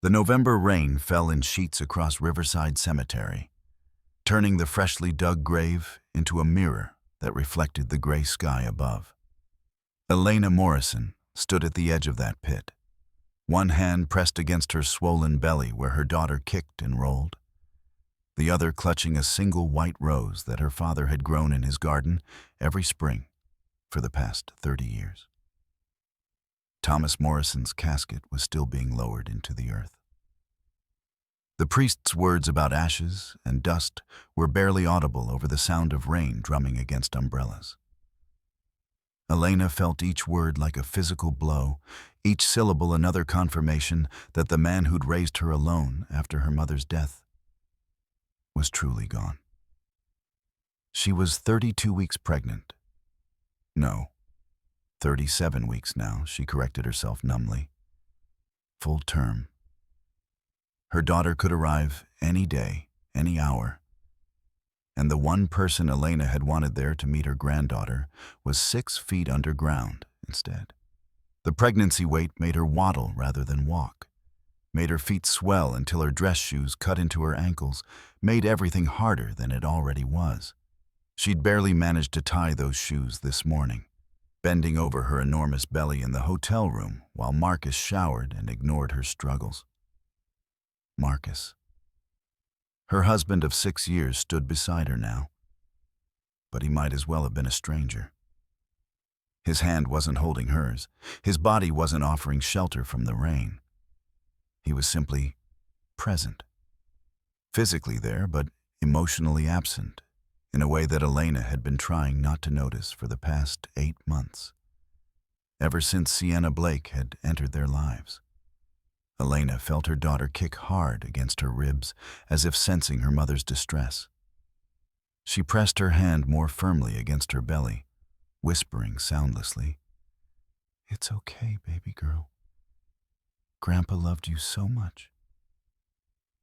The November rain fell in sheets across Riverside Cemetery, turning the freshly dug grave into a mirror that reflected the gray sky above. Elena Morrison stood at the edge of that pit, one hand pressed against her swollen belly where her daughter kicked and rolled, the other clutching a single white rose that her father had grown in his garden every spring for the past 30 years. Thomas Morrison's casket was still being lowered into the earth. The priest's words about ashes and dust were barely audible over the sound of rain drumming against umbrellas. Elena felt each word like a physical blow, each syllable another confirmation that the man who'd raised her alone after her mother's death was truly gone. She was 32 weeks pregnant. No, 37 weeks now, she corrected herself numbly. Full term. Her daughter could arrive any day, any hour. And the one person Elena had wanted there to meet her granddaughter was 6 feet underground instead. The pregnancy weight made her waddle rather than walk, made her feet swell until her dress shoes cut into her ankles, made everything harder than it already was. She'd barely managed to tie those shoes this morning, bending over her enormous belly in the hotel room while Marcus showered and ignored her struggles. Marcus. Her husband of 6 years stood beside her now, but he might as well have been a stranger. His hand wasn't holding hers. His body wasn't offering shelter from the rain. He was simply present. Physically there, but emotionally absent, in a way that Elena had been trying not to notice for the past 8 months, ever since Sienna Blake had entered their lives. Elena felt her daughter kick hard against her ribs, as if sensing her mother's distress. She pressed her hand more firmly against her belly, whispering soundlessly, "It's okay, baby girl. Grandpa loved you so much.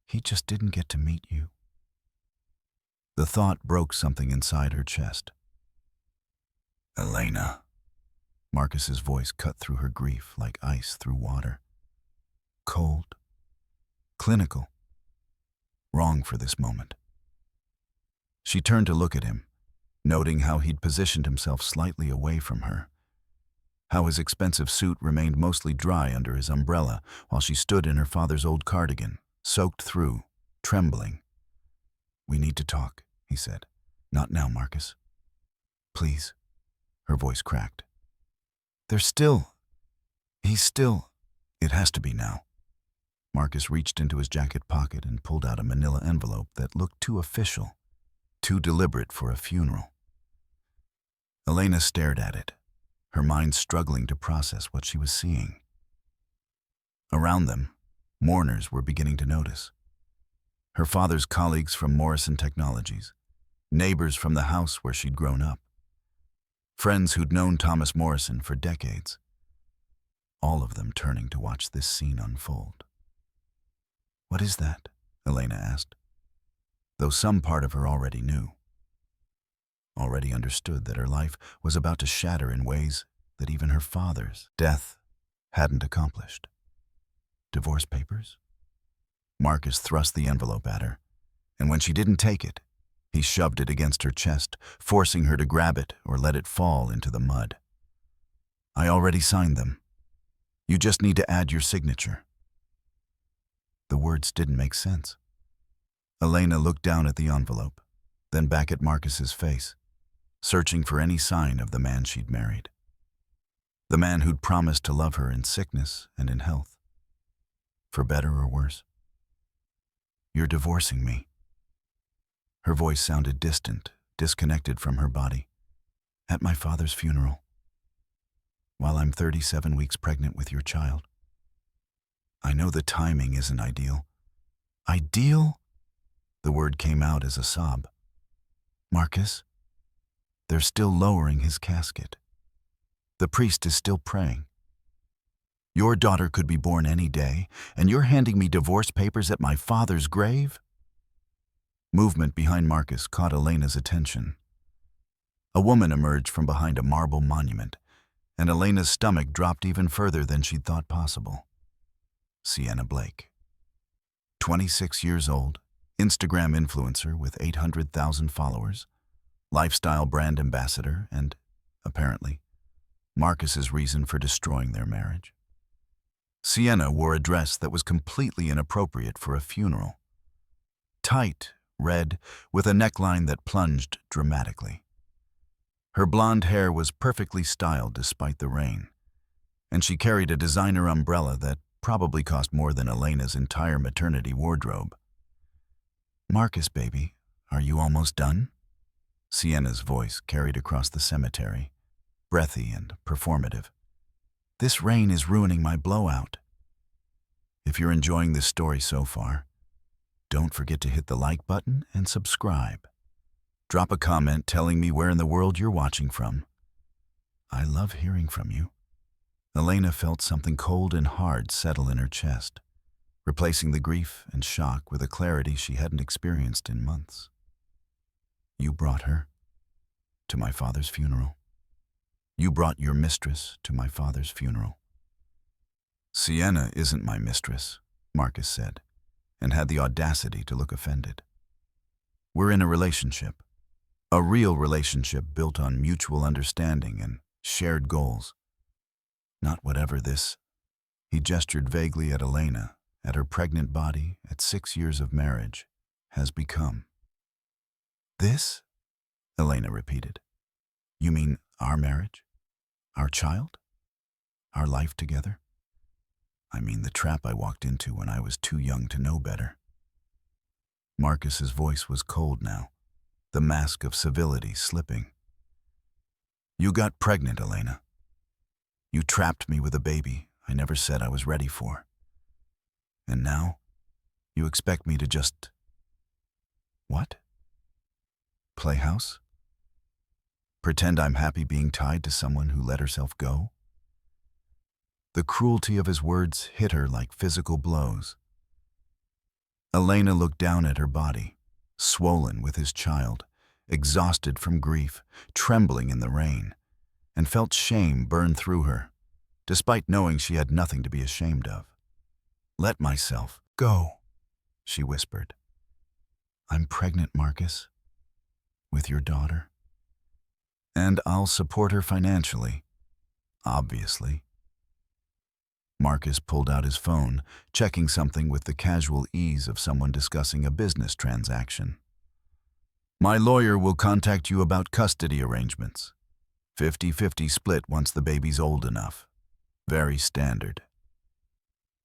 He just didn't get to meet you." The thought broke something inside her chest. "Elena." Marcus's voice cut through her grief like ice through water. Cold. Clinical. Wrong for this moment. She turned to look at him, noting how he'd positioned himself slightly away from her, how his expensive suit remained mostly dry under his umbrella while she stood in her father's old cardigan, soaked through, trembling. "We need to talk," he said. "Not now, Marcus. Please." Her voice cracked. He's still. It has to be now." Marcus reached into his jacket pocket and pulled out a manila envelope that looked too official, too deliberate for a funeral. Elena stared at it, her mind struggling to process what she was seeing. Around them, mourners were beginning to notice. Her father's colleagues from Morrison Technologies, neighbors from the house where she'd grown up, friends who'd known Thomas Morrison for decades, all of them turning to watch this scene unfold. "What is that?" Elena asked, though some part of her already knew, already understood that her life was about to shatter in ways that even her father's death hadn't accomplished. "Divorce papers?" Marcus thrust the envelope at her, and when she didn't take it, he shoved it against her chest, forcing her to grab it or let it fall into the mud. "I already signed them. You just need to add your signature." The words didn't make sense. Elena looked down at the envelope, then back at Marcus's face, searching for any sign of the man she'd married. The man who'd promised to love her in sickness and in health. For better or worse. "You're divorcing me." Her voice sounded distant, disconnected from her body. "At my father's funeral. While I'm 37 weeks pregnant with your child. I know the timing isn't ideal." "Ideal?" The word came out as a sob. "Marcus, they're still lowering his casket. The priest is still praying. Your daughter could be born any day, and you're handing me divorce papers at my father's grave?" Movement behind Marcus caught Elena's attention. A woman emerged from behind a marble monument, and Elena's stomach dropped even further than she'd thought possible. Sienna Blake. 26 years old, Instagram influencer with 800,000 followers, lifestyle brand ambassador, and, apparently, Marcus's reason for destroying their marriage. Sienna wore a dress that was completely inappropriate for a funeral. Tight, red, with a neckline that plunged dramatically. Her blonde hair was perfectly styled despite the rain, and she carried a designer umbrella that probably cost more than Elena's entire maternity wardrobe. "Marcus, baby, are you almost done?" Sienna's voice carried across the cemetery, breathy and performative. "This rain is ruining my blowout." If you're enjoying this story so far, don't forget to hit the like button and subscribe. Drop a comment telling me where in the world you're watching from. I love hearing from you. Elena felt something cold and hard settle in her chest, replacing the grief and shock with a clarity she hadn't experienced in months. "You brought her to my father's funeral. You brought your mistress to my father's funeral." "Sienna isn't my mistress," Marcus said, and had the audacity to look offended. "We're in a relationship. A real relationship built on mutual understanding and shared goals. Not whatever this," he gestured vaguely at Elena, at her pregnant body, at 6 years of marriage, "has become." "This?" Elena repeated. "You mean our marriage? Our child? Our life together?" "I mean the trap I walked into when I was too young to know better." Marcus's voice was cold now, the mask of civility slipping. "You got pregnant, Elena. You trapped me with a baby I never said I was ready for. And now, you expect me to just... what? Play house? Pretend I'm happy being tied to someone who let herself go?" The cruelty of his words hit her like physical blows. Elena looked down at her body, swollen with his child, exhausted from grief, trembling in the rain, and felt shame burn through her, despite knowing she had nothing to be ashamed of. "Let myself go," she whispered. "I'm pregnant, Marcus, with your daughter. And I'll support her financially, obviously." Marcus pulled out his phone, checking something with the casual ease of someone discussing a business transaction. "My lawyer will contact you about custody arrangements. 50-50 split once the baby's old enough. Very standard."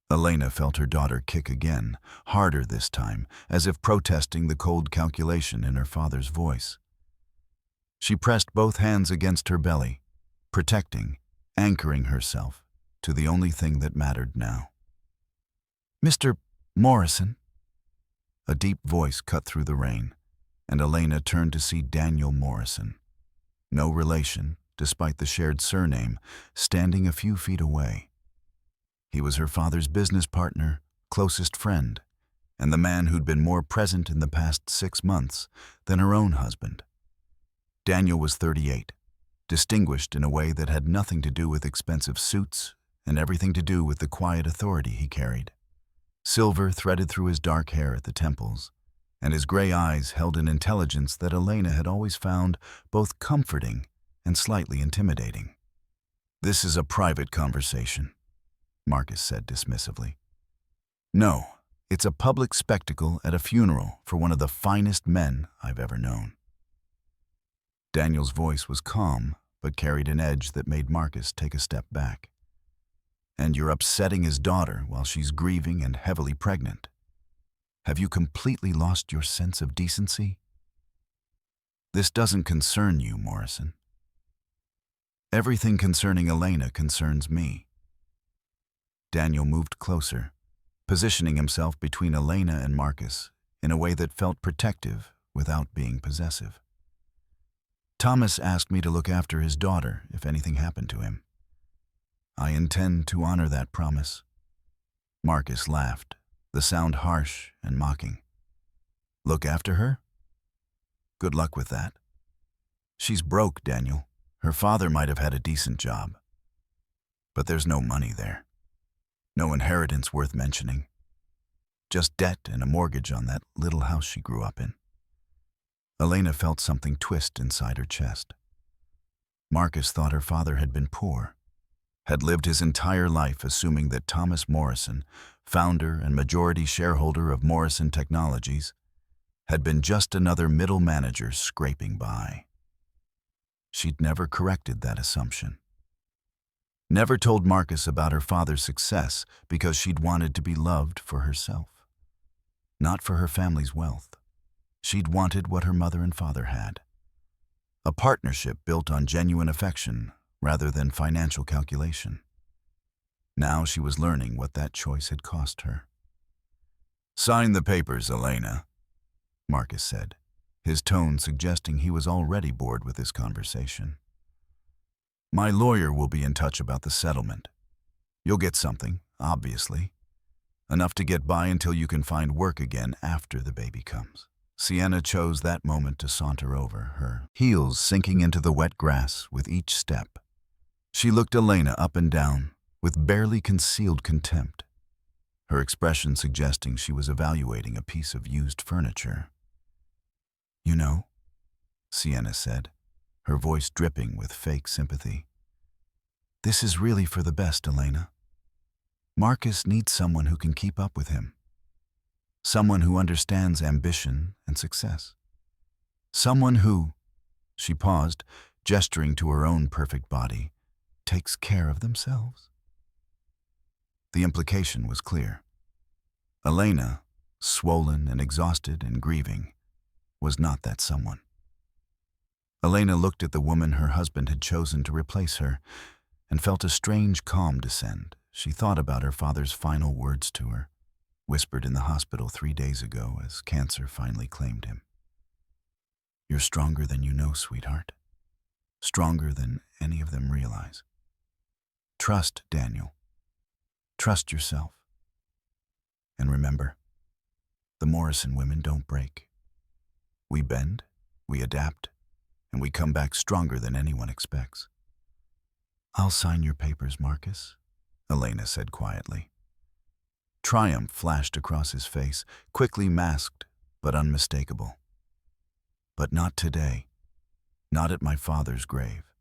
Elena felt her daughter kick again, harder this time, as if protesting the cold calculation in her father's voice. She pressed both hands against her belly, protecting, anchoring herself to the only thing that mattered now. "Mr. Morrison?" A deep voice cut through the rain, and Elena turned to see Daniel Morrison, no relation, despite the shared surname, standing a few feet away. He was her father's business partner, closest friend, and the man who'd been more present in the past 6 months than her own husband. Daniel was 38, distinguished in a way that had nothing to do with expensive suits and everything to do with the quiet authority he carried. Silver threaded through his dark hair at the temples, and his gray eyes held an intelligence that Elena had always found both comforting and slightly intimidating. "This is a private conversation," Marcus said dismissively. "No, it's a public spectacle at a funeral for one of the finest men I've ever known." Daniel's voice was calm, but carried an edge that made Marcus take a step back. "And you're upsetting his daughter while she's grieving and heavily pregnant. Have you completely lost your sense of decency?" "This doesn't concern you, Morrison. Everything concerning Elena concerns me." Daniel moved closer, positioning himself between Elena and Marcus in a way that felt protective without being possessive. "Thomas asked me to look after his daughter if anything happened to him. I intend to honor that promise." Marcus laughed, the sound harsh and mocking. "Look after her? Good luck with that. She's broke, Daniel. Her father might have had a decent job. But there's no money there. No inheritance worth mentioning. Just debt and a mortgage on that little house she grew up in. Elena felt something twist inside her chest. Marcus thought her father had been poor, had lived his entire life assuming that Thomas Morrison, founder and majority shareholder of Morrison Technologies, had been just another middle manager scraping by. She'd never corrected that assumption. Never told Marcus about her father's success because she'd wanted to be loved for herself, not for her family's wealth. She'd wanted what her mother and father had. A partnership built on genuine affection rather than financial calculation. Now she was learning what that choice had cost her. "Sign the papers, Elena," Marcus said, his tone suggesting he was already bored with this conversation. "My lawyer will be in touch about the settlement. You'll get something, obviously. Enough to get by until you can find work again after the baby comes." Sienna chose that moment to saunter over, her heels sinking into the wet grass with each step. She looked Elena up and down with barely concealed contempt, her expression suggesting she was evaluating a piece of used furniture. "You know," Sienna said, her voice dripping with fake sympathy, "this is really for the best, Elena. Marcus needs someone who can keep up with him. Someone who understands ambition and success. Someone who," she paused, gesturing to her own perfect body, "takes care of themselves." The implication was clear. Elena, swollen and exhausted and grieving, was not that someone. Elena looked at the woman her husband had chosen to replace her and felt a strange calm descend. She thought about her father's final words to her, whispered in the hospital 3 days ago as cancer finally claimed him. "You're stronger than you know, sweetheart. Stronger than any of them realize. Trust Daniel. Trust yourself. And remember, the Morrison women don't break. We bend, we adapt, and we come back stronger than anyone expects." "I'll sign your papers, Marcus," Elena said quietly. Triumph flashed across his face, quickly masked but unmistakable. "But not today. Not at my father's grave.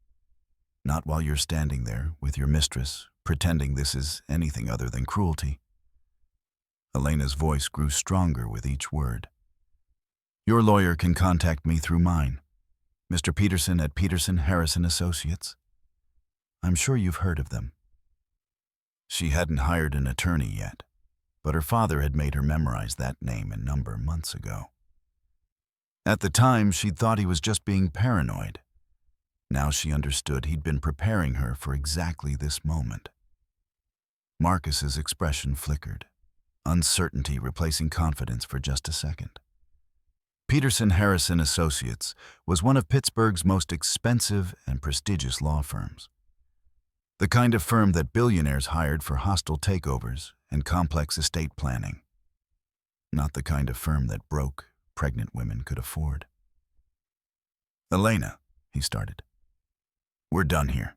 Not while you're standing there with your mistress, pretending this is anything other than cruelty." Elena's voice grew stronger with each word. "Your lawyer can contact me through mine, Mr. Peterson at Peterson Harrison Associates. I'm sure you've heard of them." She hadn't hired an attorney yet, but her father had made her memorize that name and number months ago. At the time, she'd thought he was just being paranoid. Now she understood he'd been preparing her for exactly this moment. Marcus's expression flickered, uncertainty replacing confidence for just a second. Peterson Harrison Associates was one of Pittsburgh's most expensive and prestigious law firms. The kind of firm that billionaires hired for hostile takeovers and complex estate planning. Not the kind of firm that broke, pregnant women could afford. "Elena," he started, "we're done here."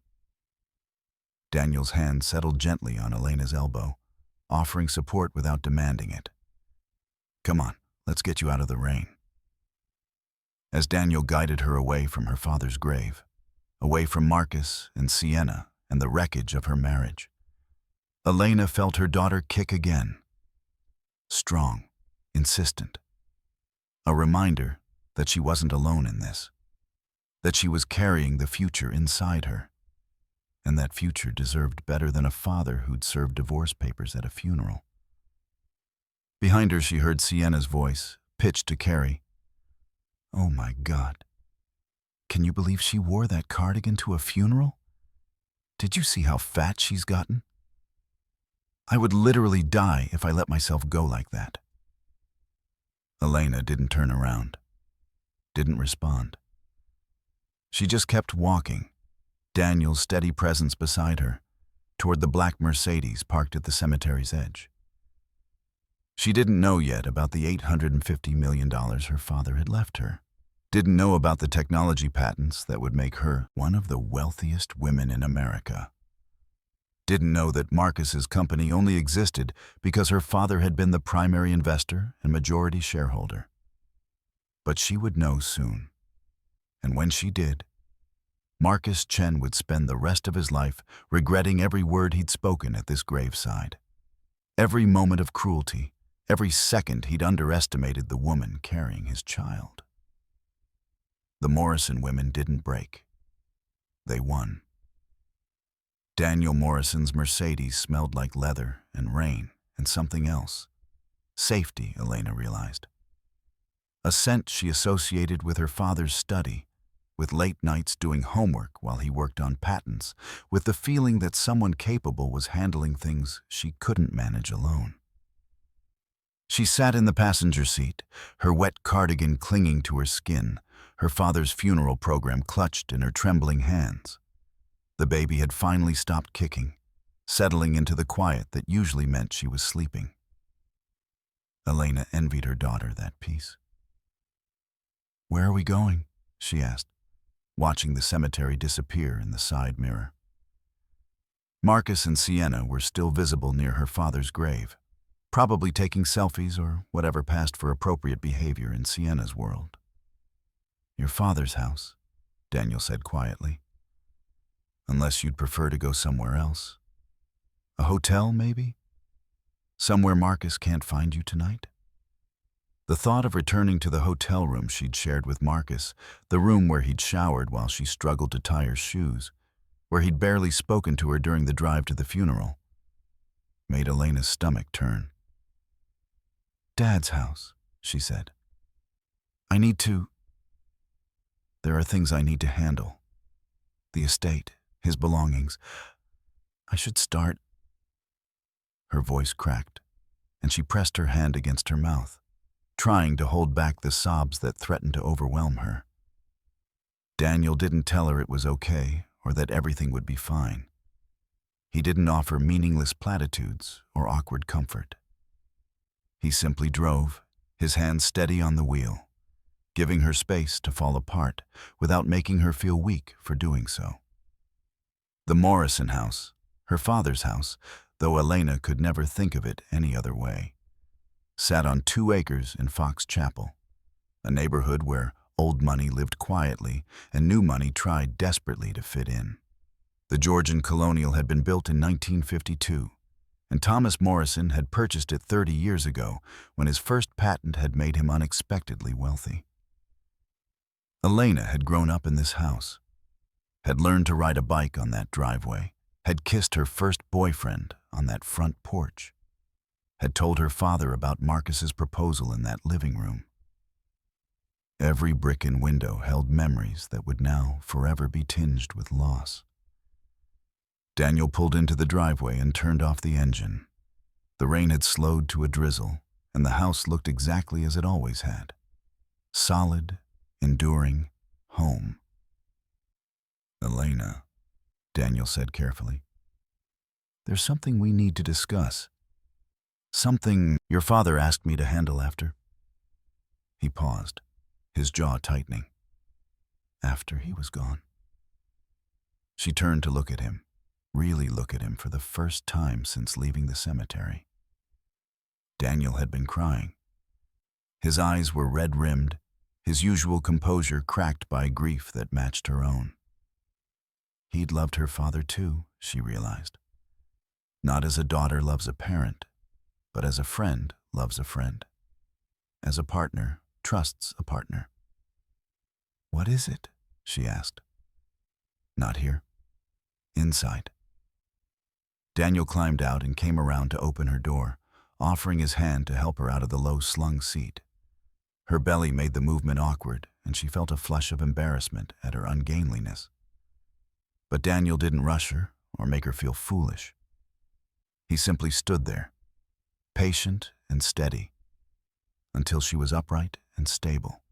Daniel's hand settled gently on Elena's elbow, offering support without demanding it. "Come on, let's get you out of the rain." As Daniel guided her away from her father's grave, away from Marcus and Sienna and the wreckage of her marriage, Elena felt her daughter kick again. Strong, insistent. A reminder that she wasn't alone in this, that she was carrying the future inside her, and that future deserved better than a father who'd served divorce papers at a funeral. Behind her she heard Sienna's voice, pitched to Carrie. "Oh my God. Can you believe she wore that cardigan to a funeral? Did you see how fat she's gotten? I would literally die if I let myself go like that." Elena didn't turn around, didn't respond. She just kept walking, Daniel's steady presence beside her, toward the black Mercedes parked at the cemetery's edge. She didn't know yet about the $850 million her father had left her. Didn't know about the technology patents that would make her one of the wealthiest women in America. didn't know that Marcus's company only existed because her father had been the primary investor and majority shareholder. But she would know soon. And when she did, Marcus Chen would spend the rest of his life regretting every word he'd spoken at this graveside. Every moment of cruelty, every second he'd underestimated the woman carrying his child. The Morrison women didn't break. They won. Daniel Morrison's Mercedes smelled like leather and rain and something else. Safety, Elena realized. A scent she associated with her father's study, with late nights doing homework while he worked on patents, with the feeling that someone capable was handling things she couldn't manage alone. She sat in the passenger seat, her wet cardigan clinging to her skin, her father's funeral program clutched in her trembling hands. The baby had finally stopped kicking, settling into the quiet that usually meant she was sleeping. Elena envied her daughter that peace. "Where are we going?" she asked, watching the cemetery disappear in the side mirror. Marcus and Sienna were still visible near her father's grave, probably taking selfies or whatever passed for appropriate behavior in Sienna's world. "Your father's house," Daniel said quietly. "Unless you'd prefer to go somewhere else. A hotel, maybe? Somewhere Marcus can't find you tonight?" The thought of returning to the hotel room she'd shared with Marcus, the room where he'd showered while she struggled to tie her shoes, where he'd barely spoken to her during the drive to the funeral, made Elena's stomach turn. "Dad's house," she said. There are things I need to handle. The estate, his belongings. I should start." Her voice cracked, and she pressed her hand against her mouth, trying to hold back the sobs that threatened to overwhelm her. Daniel didn't tell her it was okay or that everything would be fine. He didn't offer meaningless platitudes or awkward comfort. He simply drove, his hand steady on the wheel, giving her space to fall apart without making her feel weak for doing so. The Morrison house, her father's house, though Elena could never think of it any other way, sat on 2 acres in Fox Chapel, a neighborhood where old money lived quietly and new money tried desperately to fit in. The Georgian Colonial had been built in 1952, and Thomas Morrison had purchased it 30 years ago when his first patent had made him unexpectedly wealthy. Elena had grown up in this house, had learned to ride a bike on that driveway, had kissed her first boyfriend on that front porch, had told her father about Marcus's proposal in that living room. Every brick and window held memories that would now forever be tinged with loss. Daniel pulled into the driveway and turned off the engine. The rain had slowed to a drizzle, and the house looked exactly as it always had. Solid, enduring, home. "Elena," Daniel said carefully, "there's something we need to discuss. Something your father asked me to handle after." He paused, his jaw tightening. "After he was gone." She turned to look at him, really look at him for the first time since leaving the cemetery. Daniel had been crying. His eyes were red-rimmed, his usual composure cracked by grief that matched her own. He'd loved her father too, she realized. Not as a daughter loves a parent, but as a friend loves a friend. As a partner trusts a partner. "What is it?" she asked. "Not here. Inside." Daniel climbed out and came around to open her door, offering his hand to help her out of the low-slung seat. Her belly made the movement awkward, and she felt a flush of embarrassment at her ungainliness. But Daniel didn't rush her or make her feel foolish. He simply stood there, patient and steady, until she was upright and stable.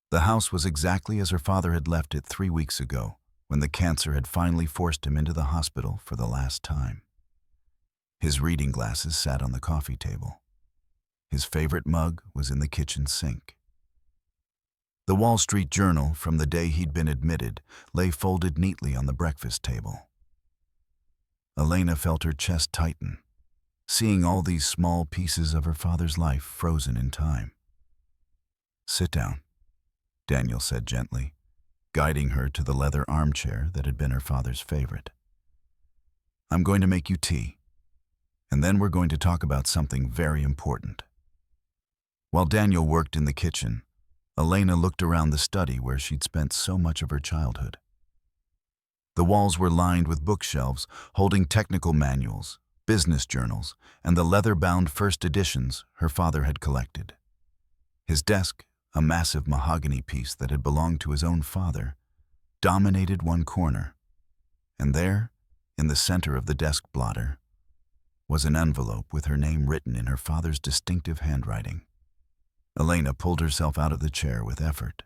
The house was exactly as her father had left it 3 weeks ago, when the cancer had finally forced him into the hospital for the last time. His reading glasses sat on the coffee table. His favorite mug was in the kitchen sink. The Wall Street Journal from the day he'd been admitted lay folded neatly on the breakfast table. Elena felt her chest tighten, seeing all these small pieces of her father's life frozen in time. "Sit down," Daniel said gently, guiding her to the leather armchair that had been her father's favorite. "I'm going to make you tea, and then we're going to talk about something very important." While Daniel worked in the kitchen, Elena looked around the study where she'd spent so much of her childhood. The walls were lined with bookshelves holding technical manuals, business journals, and the leather-bound first editions her father had collected. His desk, a massive mahogany piece that had belonged to his own father, dominated one corner, and there, in the center of the desk blotter, was an envelope with her name written in her father's distinctive handwriting. Elena pulled herself out of the chair with effort,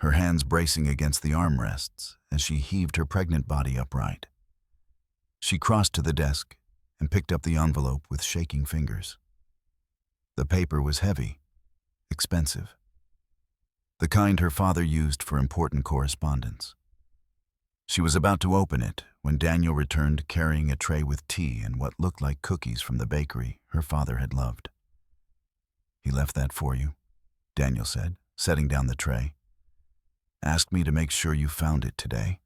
her hands bracing against the armrests as she heaved her pregnant body upright. She crossed to the desk and picked up the envelope with shaking fingers. The paper was heavy, expensive, the kind her father used for important correspondence. She was about to open it when Daniel returned carrying a tray with tea and what looked like cookies from the bakery her father had loved. "He left that for you," Daniel said, setting down the tray. "Asked me to make sure you found it today,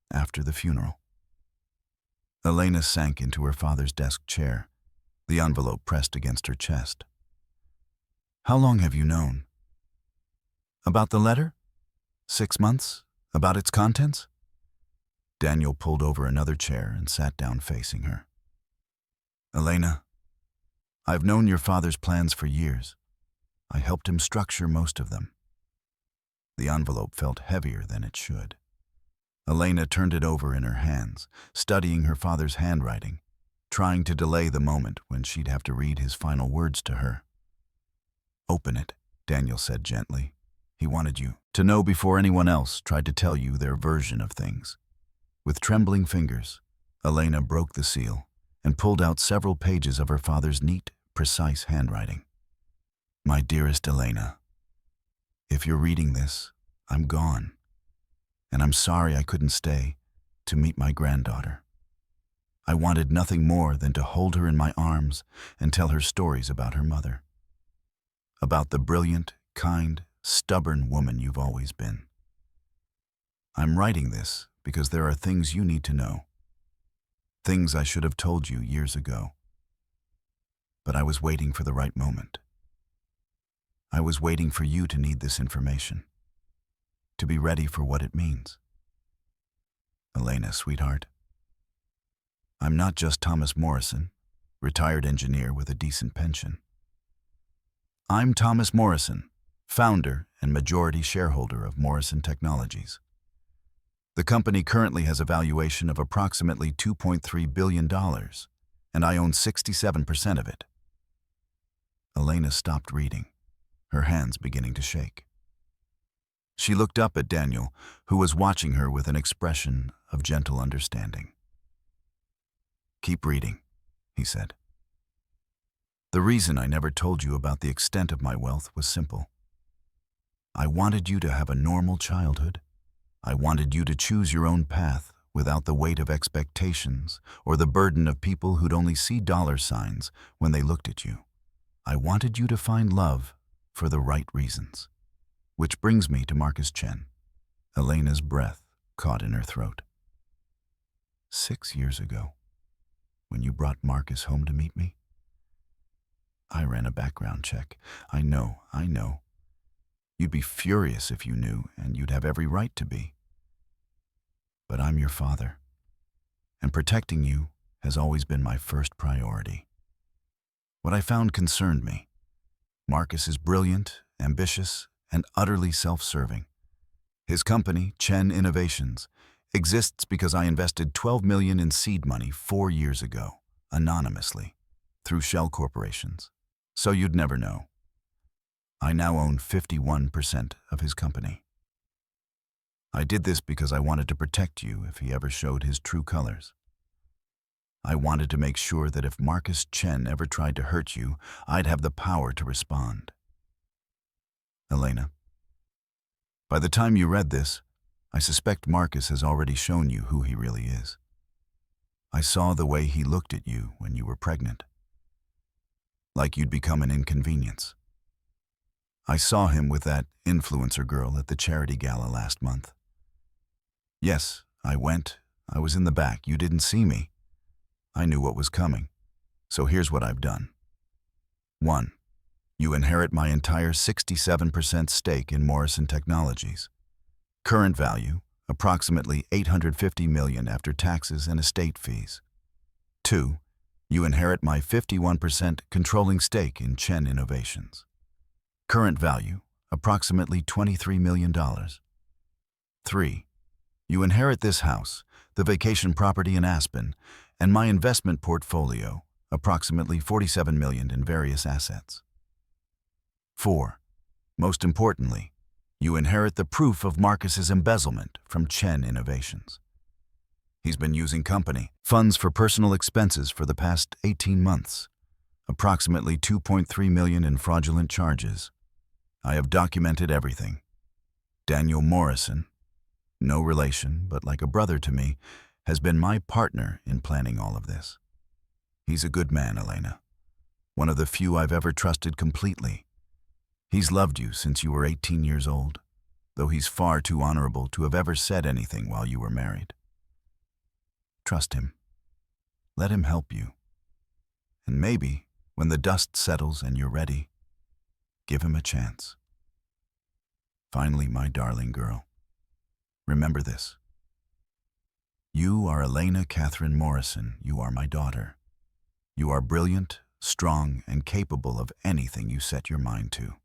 after the funeral." Elena sank into her father's desk chair, the envelope pressed against her chest. "How long have you known?" "About the letter? 6 months? About its contents?" Daniel pulled over another chair and sat down facing her. "Elena, I've known your father's plans for years. I helped him structure most of them." The envelope felt heavier than it should. Elena turned it over in her hands, studying her father's handwriting, trying to delay the moment when she'd have to read his final words to her. "Open it," Daniel said gently. He wanted you to know before anyone else tried to tell you their version of things. With trembling fingers, Elena broke the seal and pulled out several pages of her father's neat, precise handwriting. "My dearest Elena, if you're reading this, I'm gone, and I'm sorry I couldn't stay to meet my granddaughter. I wanted nothing more than to hold her in my arms and tell her stories about her mother. About the brilliant, kind, stubborn woman you've always been. I'm writing this because there are things you need to know. Things I should have told you years ago. But I was waiting for the right moment. I was waiting for you to need this information, to be ready for what it means. Elena, sweetheart, I'm not just Thomas Morrison, retired engineer with a decent pension. I'm Thomas Morrison, founder and majority shareholder of Morrison Technologies. The company currently has a valuation of approximately $2.3 billion, and I own 67% of it. Elena stopped reading, her hands beginning to shake. She looked up at Daniel, who was watching her with an expression of gentle understanding. "Keep reading," he said. "The reason I never told you about the extent of my wealth was simple. I wanted you to have a normal childhood. I wanted you to choose your own path without the weight of expectations or the burden of people who'd only see dollar signs when they looked at you. I wanted you to find love for the right reasons. Which brings me to Marcus Chen." Elena's breath caught in her throat. 6 years ago, when you brought Marcus home to meet me? I ran a background check. I know. You'd be furious if you knew, and you'd have every right to be. But I'm your father, and protecting you has always been my first priority. What I found concerned me. Marcus is brilliant, ambitious, and utterly self-serving. His company, Chen Innovations, exists because I invested $12 million in seed money 4 years ago, anonymously, through shell corporations. So you'd never know. I now own 51% of his company. I did this because I wanted to protect you if he ever showed his true colors. I wanted to make sure that if Marcus Chen ever tried to hurt you, I'd have the power to respond. Elena, by the time you read this, I suspect Marcus has already shown you who he really is. I saw the way he looked at you when you were pregnant. Like you'd become an inconvenience. I saw him with that influencer girl at the charity gala last month. Yes, I went. I was in the back. You didn't see me. I knew what was coming. So here's what I've done. 1. You inherit my entire 67% stake in Morrison Technologies. Current value, approximately $850 million after taxes and estate fees. 2. You inherit my 51% controlling stake in Chen Innovations. Current value, approximately $23 million. 3. You inherit this house, the vacation property in Aspen, and my investment portfolio, approximately $47 million in various assets. 4. Most importantly, you inherit the proof of Marcus's embezzlement from Chen Innovations. He's been using company funds for personal expenses for the past 18 months, approximately $2.3 million in fraudulent charges. I have documented everything. Daniel Morrison, no relation, but like a brother to me, has been my partner in planning all of this. He's a good man, Elena. One of the few I've ever trusted completely. He's loved you since you were 18 years old, though he's far too honorable to have ever said anything while you were married. Trust him. Let him help you. And maybe, when the dust settles and you're ready, give him a chance. Finally, my darling girl, remember this. You are Elena Catherine Morrison. You are my daughter. You are brilliant, strong, and capable of anything you set your mind to.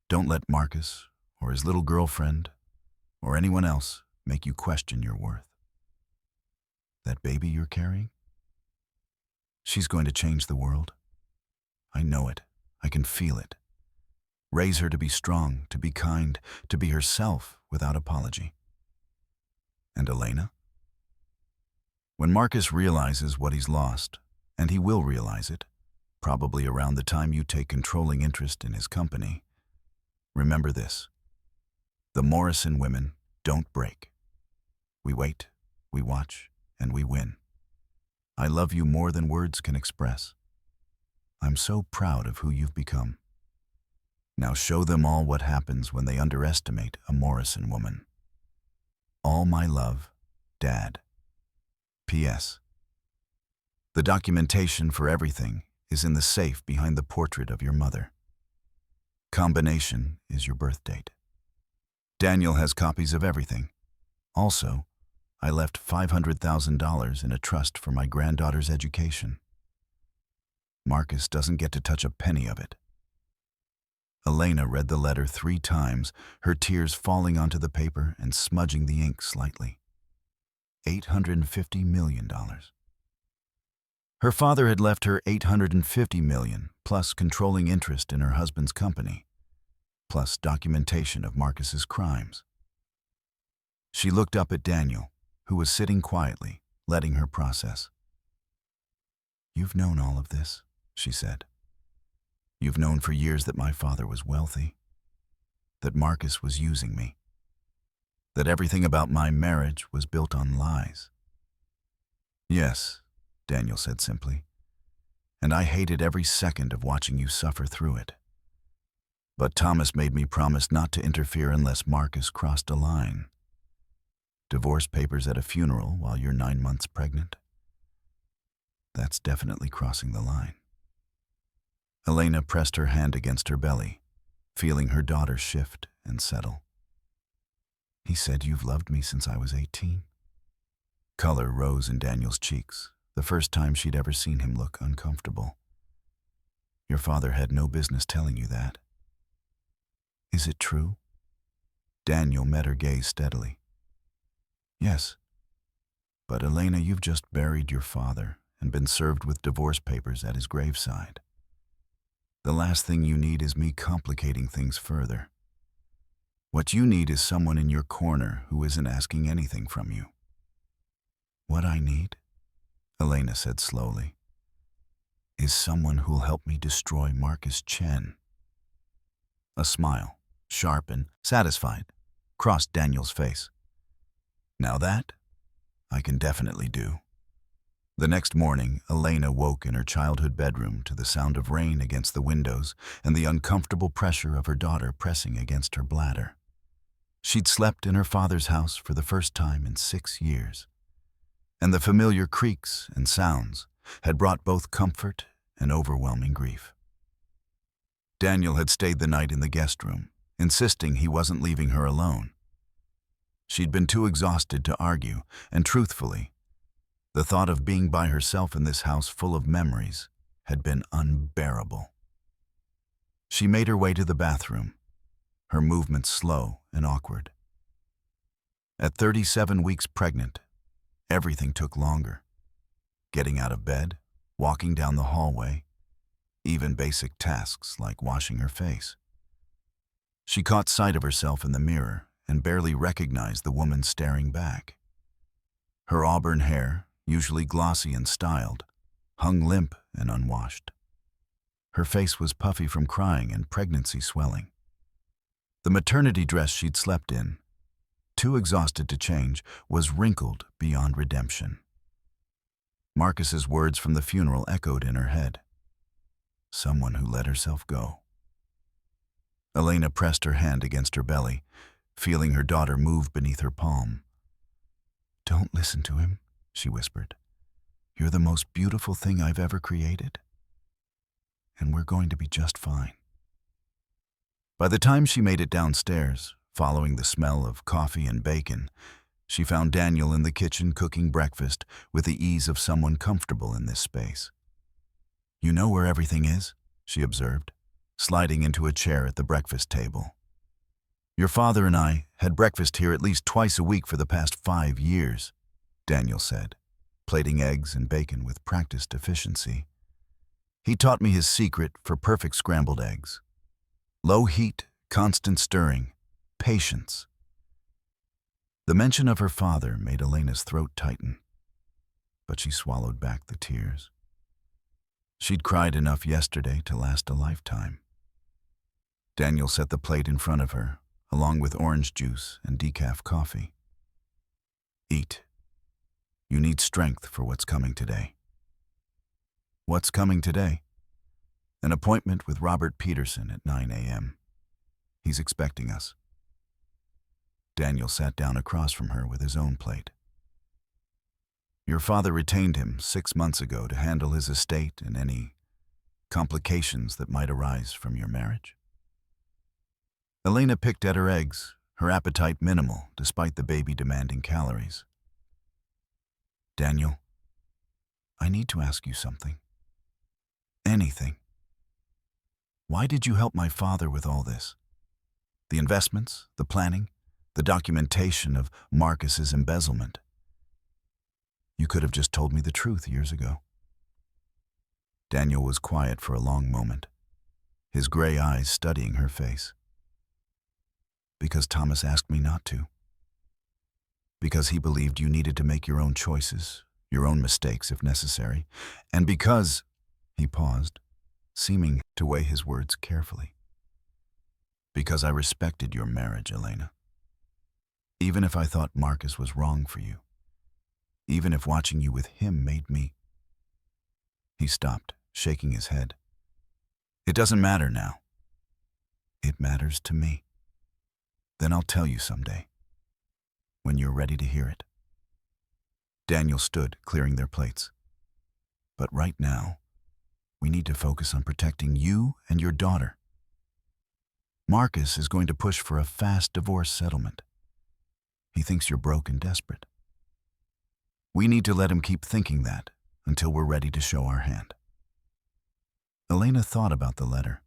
Don't let Marcus, or his little girlfriend, or anyone else make you question your worth. That baby you're carrying? She's going to change the world. I know it. I can feel it. Raise her to be strong, to be kind, to be herself without apology. And Elena? When Marcus realizes what he's lost, and he will realize it, probably around the time you take controlling interest in his company, remember this. The Morrison women don't break. We wait, we watch, and we win. I love you more than words can express. I'm so proud of who you've become. Now show them all what happens when they underestimate a Morrison woman. All my love, Dad. P.S. The documentation for everything is in the safe behind the portrait of your mother. Combination is your birth date. Daniel has copies of everything. Also, I left $500,000 in a trust for my granddaughter's education. Marcus doesn't get to touch a penny of it. Elena read the letter 3 times, her tears falling onto the paper and smudging the ink slightly. $850 million. Her father had left her $850 million, plus controlling interest in her husband's company, plus documentation of Marcus's crimes. She looked up at Daniel, who was sitting quietly, letting her process. "You've known all of this," she said. "You've known for years that my father was wealthy, that Marcus was using me, that everything about my marriage was built on lies." "Yes," Daniel said simply, "and I hated every second of watching you suffer through it. But Thomas made me promise not to interfere unless Marcus crossed a line. Divorce papers at a funeral while you're 9 months pregnant? That's definitely crossing the line." Elena pressed her hand against her belly, feeling her daughter shift and settle. "He said you've loved me since I was 18. Color rose in Daniel's cheeks, the first time she'd ever seen him look uncomfortable. "Your father had no business telling you that." "Is it true?" Daniel met her gaze steadily. "Yes. But Elena, you've just buried your father and been served with divorce papers at his graveside. The last thing you need is me complicating things further. What you need is someone in your corner who isn't asking anything from you." "What I need," Elena said slowly, "is someone who'll help me destroy Marcus Chen." A smile, sharp and satisfied, crossed Daniel's face. "Now that, I can definitely do." The next morning, Elena woke in her childhood bedroom to the sound of rain against the windows and the uncomfortable pressure of her daughter pressing against her bladder. She'd slept in her father's house for the first time in 6 years, and the familiar creaks and sounds had brought both comfort and overwhelming grief. Daniel had stayed the night in the guest room, insisting he wasn't leaving her alone. She'd been too exhausted to argue, and truthfully, the thought of being by herself in this house full of memories had been unbearable. She made her way to the bathroom, her movements slow and awkward. At 37 weeks pregnant, everything took longer. Getting out of bed, walking down the hallway, even basic tasks like washing her face. She caught sight of herself in the mirror and barely recognized the woman staring back. Her auburn hair, usually glossy and styled, hung limp and unwashed. Her face was puffy from crying and pregnancy swelling. The maternity dress she'd slept in, too exhausted to change, was wrinkled beyond redemption. Marcus's words from the funeral echoed in her head. Someone who let herself go. Elena pressed her hand against her belly, feeling her daughter move beneath her palm. "Don't listen to him," she whispered. "You're the most beautiful thing I've ever created. And we're going to be just fine." By the time she made it downstairs, following the smell of coffee and bacon, she found Daniel in the kitchen cooking breakfast with the ease of someone comfortable in this space. "You know where everything is?" she observed, sliding into a chair at the breakfast table. "Your father and I had breakfast here at least twice a week for the past 5 years, Daniel said, plating eggs and bacon with practiced efficiency. He taught me his secret for perfect scrambled eggs. Low heat, constant stirring, patience. The mention of her father made Elena's throat tighten, but she swallowed back the tears. She'd cried enough yesterday to last a lifetime. Daniel set the plate in front of her, along with orange juice and decaf coffee. "Eat. You need strength for what's coming today." "What's coming today?" "An appointment with Robert Peterson at 9 a.m. He's expecting us." Daniel sat down across from her with his own plate. "Your father retained him 6 months ago to handle his estate and any complications that might arise from your marriage." Elena picked at her eggs, her appetite minimal despite the baby demanding calories. "Daniel, I need to ask you something. Anything. Why did you help my father with all this? The investments, the planning, the documentation of Marcus's embezzlement. You could have just told me the truth years ago." Daniel was quiet for a long moment, his gray eyes studying her face. "Because Thomas asked me not to. Because he believed you needed to make your own choices, your own mistakes if necessary, and because," he paused, seeming to weigh his words carefully, "because I respected your marriage, Elena. Even if I thought Marcus was wrong for you, even if watching you with him made me." He stopped, shaking his head. "It doesn't matter now." "It matters to me. Then I'll tell you someday, when you're ready to hear it." Daniel stood, clearing their plates. "But right now, we need to focus on protecting you and your daughter. Marcus is going to push for a fast divorce settlement. He thinks you're broke and desperate. We need to let him keep thinking that until we're ready to show our hand." Elena thought about the letter,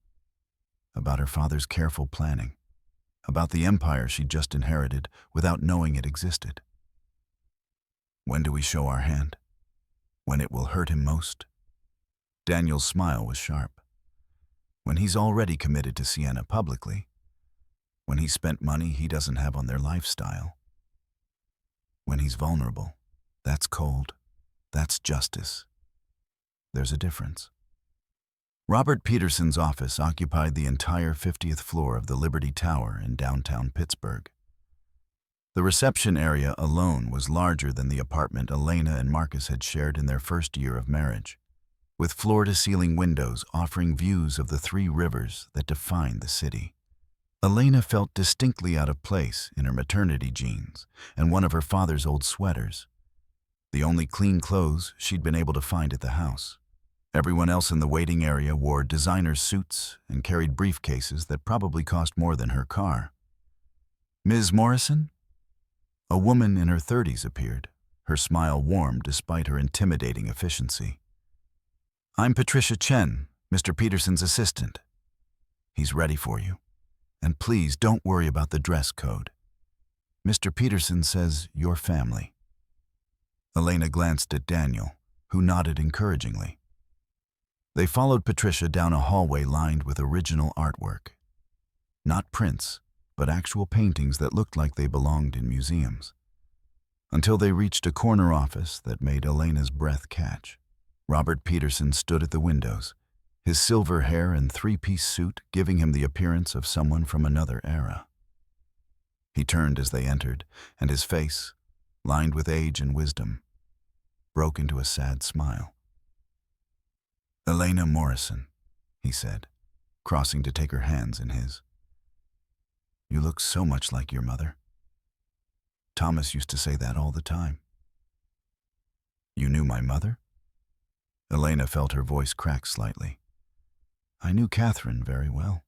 about her father's careful planning, about the empire she'd just inherited without knowing it existed. "When do we show our hand? When it will hurt him most?" Daniel's smile was sharp. "When he's already committed to Sienna publicly. When he's spent money he doesn't have on their lifestyle. When he's vulnerable. That's cold. That's justice. There's a difference." Robert Peterson's office occupied the entire 50th floor of the Liberty Tower in downtown Pittsburgh. The reception area alone was larger than the apartment Elena and Marcus had shared in their first year of marriage, with floor-to-ceiling windows offering views of the three rivers that define the city. Elena felt distinctly out of place in her maternity jeans and one of her father's old sweaters, the only clean clothes she'd been able to find at the house. Everyone else in the waiting area wore designer suits and carried briefcases that probably cost more than her car. Ms. Morrison? A woman in her 30s appeared, her smile warm despite her intimidating efficiency. I'm Patricia Chen, Mr. Peterson's assistant. He's ready for you. And please don't worry about the dress code. Mr. Peterson says you're family. Elena glanced at Daniel, who nodded encouragingly. They followed Patricia down a hallway lined with original artwork. Not prints, but actual paintings that looked like they belonged in museums. Until they reached a corner office that made Elena's breath catch. Robert Peterson stood at the windows, his silver hair and three-piece suit giving him the appearance of someone from another era. He turned as they entered, and his face, lined with age and wisdom, broke into a sad smile. Elena Morrison, he said, crossing to take her hands in his. You look so much like your mother. Thomas used to say that all the time. You knew my mother? Elena felt her voice crack slightly. I knew Catherine very well.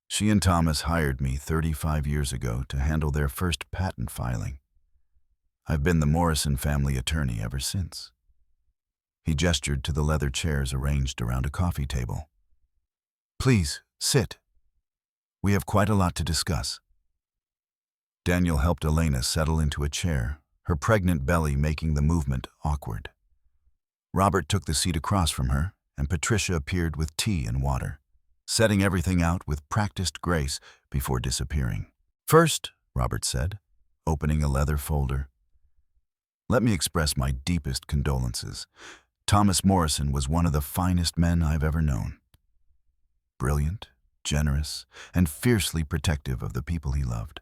She and Thomas hired me 35 years ago to handle their first patent filing. I've been the Morrison family attorney ever since. He gestured to the leather chairs arranged around a coffee table. Please, sit. We have quite a lot to discuss. Daniel helped Elena settle into a chair, her pregnant belly making the movement awkward. Robert took the seat across from her, and Patricia appeared with tea and water, setting everything out with practiced grace before disappearing. First, Robert said, opening a leather folder, let me express my deepest condolences. Thomas Morrison was one of the finest men I've ever known. Brilliant, generous, and fiercely protective of the people he loved.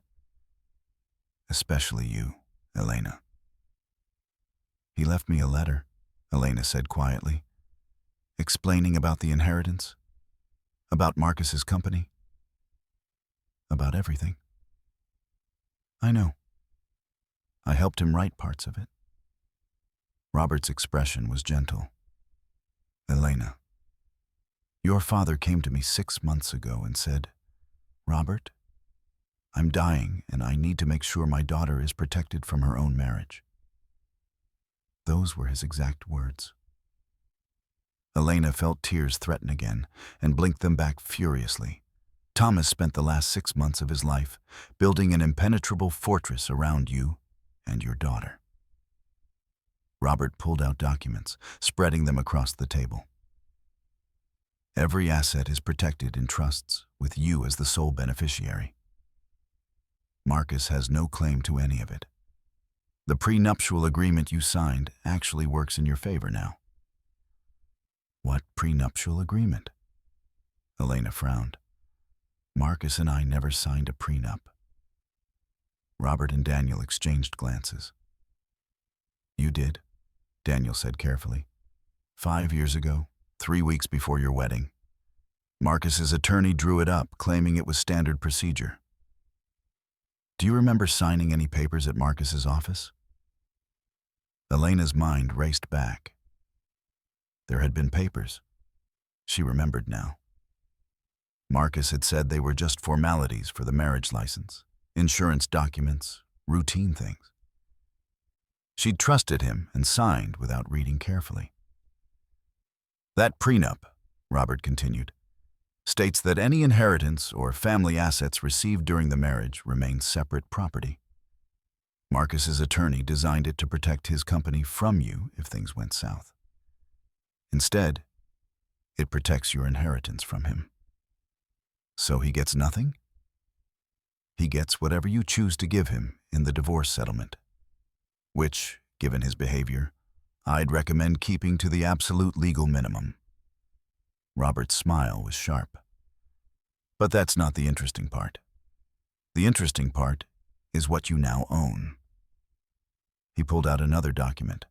Especially you, Elena. He left me a letter, Elena said quietly, explaining about the inheritance, about Marcus's company, about everything. I know. I helped him write parts of it. Robert's expression was gentle. Elena, your father came to me 6 months ago and said, Robert, I'm dying and I need to make sure my daughter is protected from her own marriage. Those were his exact words. Elena felt tears threaten again and blinked them back furiously. Thomas spent the last 6 months of his life building an impenetrable fortress around you and your daughter. Robert pulled out documents, spreading them across the table. Every asset is protected in trusts, with you as the sole beneficiary. Marcus has no claim to any of it. The prenuptial agreement you signed actually works in your favor now. What prenuptial agreement? Elena frowned. Marcus and I never signed a prenup. Robert and Daniel exchanged glances. You did, Daniel said carefully. 5 years ago, 3 weeks before your wedding. Marcus's attorney drew it up, claiming it was standard procedure. Do you remember signing any papers at Marcus's office? Elena's mind raced back. There had been papers. She remembered now. Marcus had said they were just formalities for the marriage license, insurance documents, routine things. She'd trusted him and signed without reading carefully. That prenup, Robert continued, states that any inheritance or family assets received during the marriage remain separate property. Marcus's attorney designed it to protect his company from you if things went south. Instead, it protects your inheritance from him. So he gets nothing? He gets whatever you choose to give him in the divorce settlement, which, given his behavior, I'd recommend keeping to the absolute legal minimum. Robert's smile was sharp. But that's not the interesting part. The interesting part is what you now own. He pulled out another document.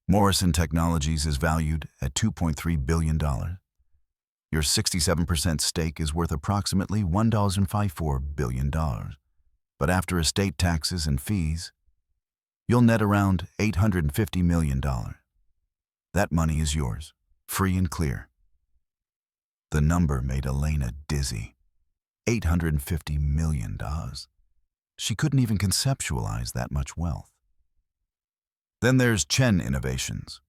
Morrison Technologies is valued at $2.3 billion. Your 67% stake is worth approximately $1.54 billion. But after estate taxes and fees, you'll net around $850 million. That money is yours, free and clear. The number made Elena dizzy. $850 million. She couldn't even conceptualize that much wealth. Then there's Chen Innovations,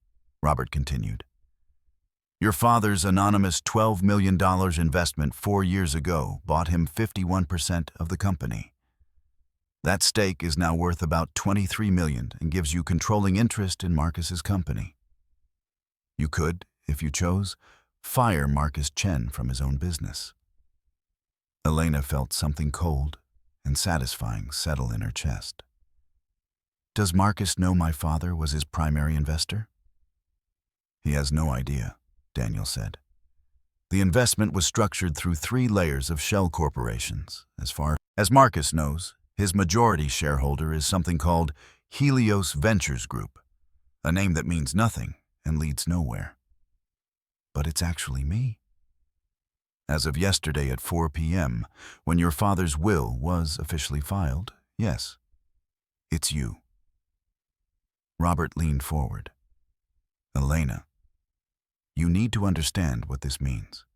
Robert continued. Your father's anonymous $12 million investment 4 years ago bought him 51% of the company. That stake is now worth about $23 million and gives you controlling interest in Marcus's company. You could, if you chose, fire Marcus Chen from his own business. Elena felt something cold and satisfying settle in her chest. Does Marcus know my father was his primary investor? He has no idea, Daniel said. The investment was structured through 3 layers of shell corporations. As far as Marcus knows, his majority shareholder is something called Helios Ventures Group, a name that means nothing and leads nowhere. But it's actually me. As of yesterday at 4 p.m., when your father's will was officially filed, yes, it's you. Robert leaned forward. Elena, you need to understand what this means.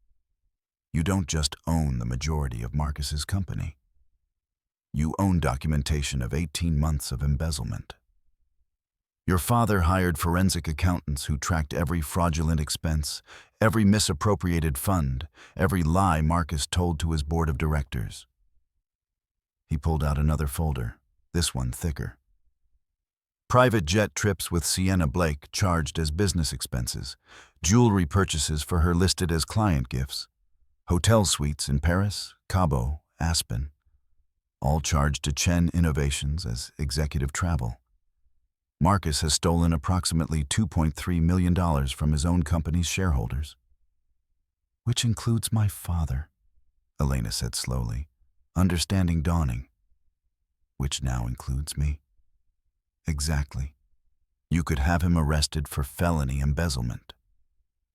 You don't just own the majority of Marcus's company. You own documentation of 18 months of embezzlement. Your father hired forensic accountants who tracked every fraudulent expense, every misappropriated fund, every lie Marcus told to his board of directors. He pulled out another folder, this one thicker. Private jet trips with Sienna Blake charged as business expenses, jewelry purchases for her listed as client gifts, hotel suites in Paris, Cabo, Aspen, all charged to Chen Innovations as executive travel. Marcus has stolen approximately $2.3 million from his own company's shareholders. Which includes my father, Elena said slowly, understanding dawning. Which now includes me. Exactly. You could have him arrested for felony embezzlement.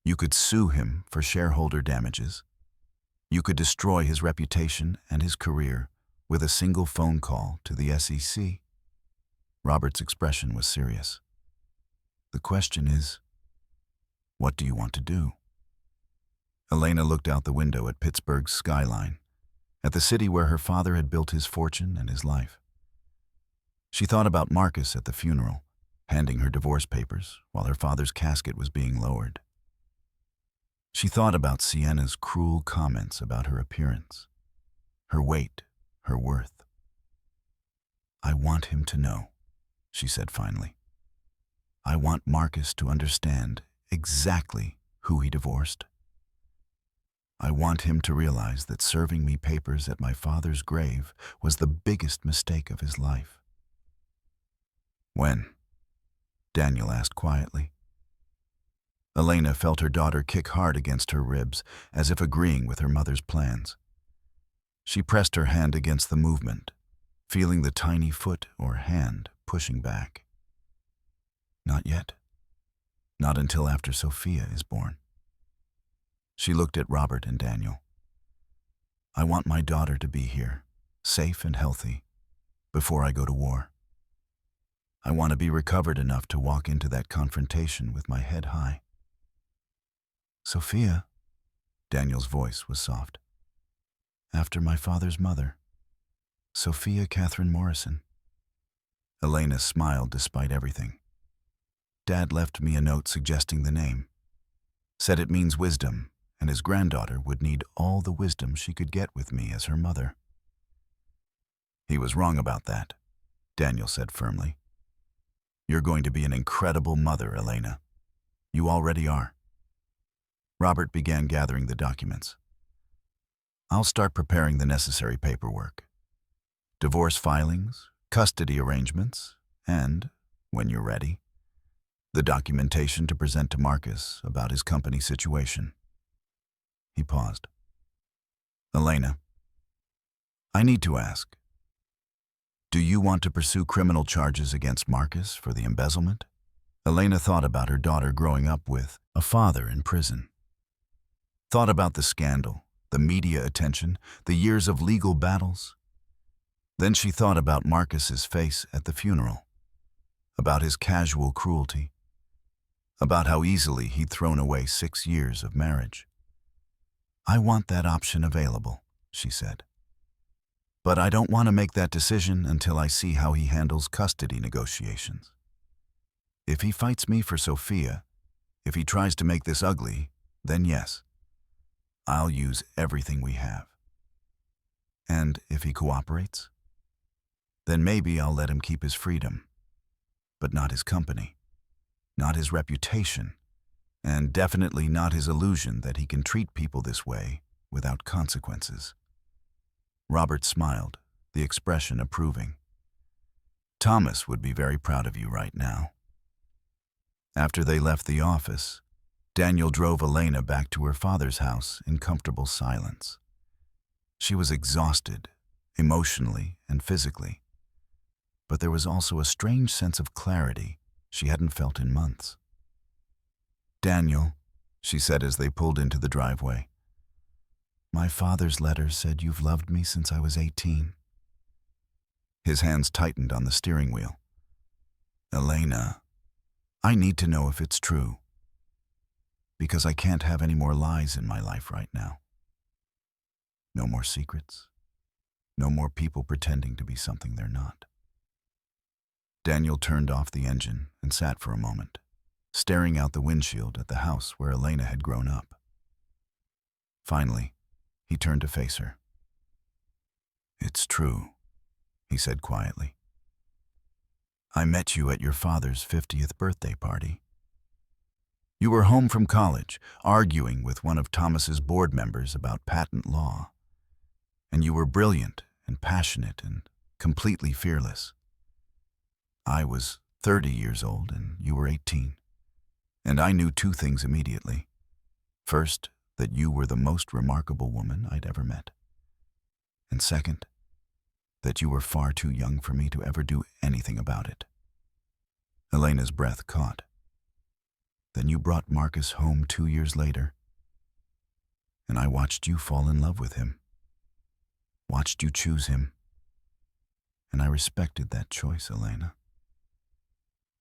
You could sue him for shareholder damages. You could destroy his reputation and his career with a single phone call to the SEC. Robert's expression was serious. The question is, what do you want to do? Elena looked out the window at Pittsburgh's skyline, at the city where her father had built his fortune and his life. She thought about Marcus at the funeral, handing her divorce papers while her father's casket was being lowered. She thought about Sienna's cruel comments about her appearance, her weight, her worth. I want him to know, she said finally. I want Marcus to understand exactly who he divorced. I want him to realize that serving me papers at my father's grave was the biggest mistake of his life. When? Daniel asked quietly. Elena felt her daughter kick hard against her ribs, as if agreeing with her mother's plans. She pressed her hand against the movement, feeling the tiny foot or hand pushing back. Not yet. Not until after Sophia is born. She looked at Robert and Daniel. I want my daughter to be here, safe and healthy, before I go to war. I want to be recovered enough to walk into that confrontation with my head high. Sophia, Daniel's voice was soft. After my father's mother, Sophia Catherine Morrison. Elena smiled despite everything. Dad left me a note suggesting the name. Said it means wisdom, and his granddaughter would need all the wisdom she could get with me as her mother. He was wrong about that, Daniel said firmly. You're going to be an incredible mother, Elena. You already are. Robert began gathering the documents. I'll start preparing the necessary paperwork. Divorce filings, custody arrangements, and, when you're ready, the documentation to present to Marcus about his company situation. He paused. Elena, I need to ask. Do you want to pursue criminal charges against Marcus for the embezzlement? Elena thought about her daughter growing up with a father in prison. Thought about the scandal, the media attention, the years of legal battles. Then she thought about Marcus's face at the funeral, about his casual cruelty, about how easily he'd thrown away 6 years of marriage. I want that option available, she said. But I don't want to make that decision until I see how he handles custody negotiations. If he fights me for Sophia, if he tries to make this ugly, then yes, I'll use everything we have. And if he cooperates, then maybe I'll let him keep his freedom, but not his company, not his reputation, and definitely not his illusion that he can treat people this way without consequences. Robert smiled, the expression approving. Thomas would be very proud of you right now. After they left the office, Daniel drove Elena back to her father's house in comfortable silence. She was exhausted, emotionally and physically, but there was also a strange sense of clarity she hadn't felt in months. "Daniel," she said as they pulled into the driveway, "my father's letter said you've loved me since I was 18. His hands tightened on the steering wheel. "Elena, I need to know if it's true, because I can't have any more lies in my life right now. No more secrets. No more people pretending to be something they're not." Daniel turned off the engine and sat for a moment, staring out the windshield at the house where Elena had grown up. Finally, he turned to face her. "It's true," he said quietly. "I met you at your father's 50th birthday party. You were home from college, arguing with one of Thomas's board members about patent law. And you were brilliant and passionate and completely fearless. I was 30 years old and you were 18. And I knew 2 things immediately. First, that you were the most remarkable woman I'd ever met. And second, that you were far too young for me to ever do anything about it." Elena's breath caught. "Then you brought Marcus home 2 years later, and I watched you fall in love with him, watched you choose him, and I respected that choice, Elena.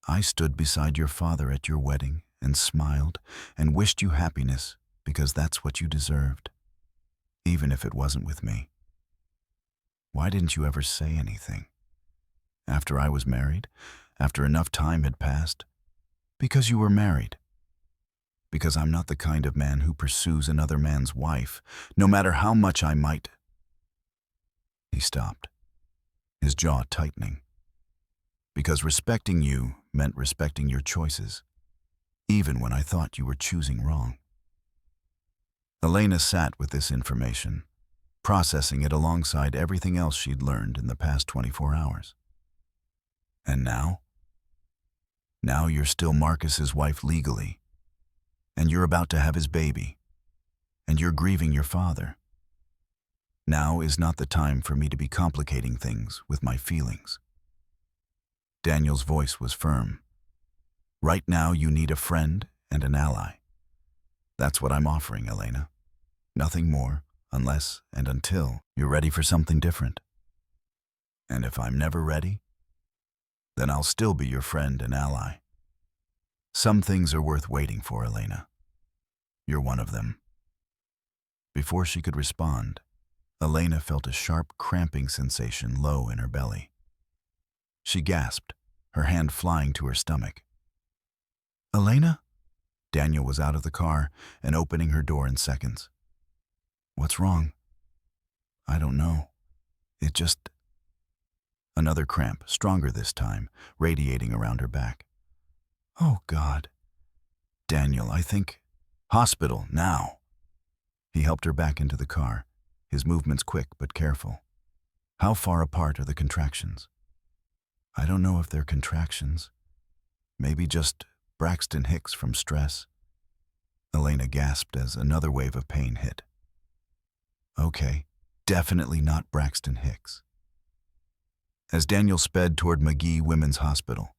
I stood beside your father at your wedding and smiled and wished you happiness because that's what you deserved, even if it wasn't with me. Why didn't you ever say anything? After I was married, after enough time had passed? Because you were married. Because I'm not the kind of man who pursues another man's wife, no matter how much I might." He stopped, his jaw tightening. "Because respecting you meant respecting your choices, even when I thought you were choosing wrong." Elena sat with this information, processing it alongside everything else she'd learned in the past 24 hours. And now? Now you're still Marcus's wife legally, and you're about to have his baby, and you're grieving your father. Now is not the time for me to be complicating things with my feelings. Daniel's voice was firm. "Right now you need a friend and an ally. That's what I'm offering, Elena. Nothing more, unless and until you're ready for something different. And if I'm never ready, then I'll still be your friend and ally. Some things are worth waiting for, Elena. You're one of them." Before she could respond, Elena felt a sharp cramping sensation low in her belly. She gasped, her hand flying to her stomach. "Elena?" Daniel was out of the car and opening her door in seconds. "What's wrong?" "I don't know. It just..." Another cramp, stronger this time, radiating around her back. "Oh, God. Daniel, I think... Hospital, now." He helped her back into the car, his movements quick but careful. "How far apart are the contractions?" "I don't know if they're contractions. Maybe just Braxton Hicks from stress." Elena gasped as another wave of pain hit. "Okay, definitely not Braxton Hicks." As Daniel sped toward McGee Women's Hospital,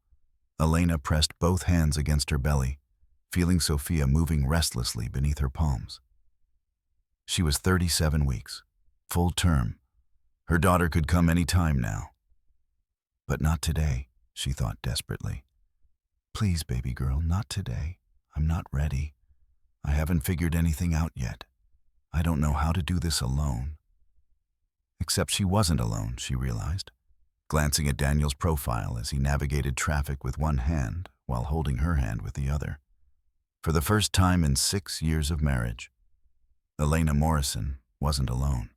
Elena pressed both hands against her belly, feeling Sophia moving restlessly beneath her palms. She was 37 weeks, full term. Her daughter could come any time now. But not today, she thought desperately. Please, baby girl, not today. I'm not ready. I haven't figured anything out yet. I don't know how to do this alone. Except she wasn't alone, she realized, glancing at Daniel's profile as he navigated traffic with one hand while holding her hand with the other. For the first time in 6 years of marriage, Elena Morrison wasn't alone.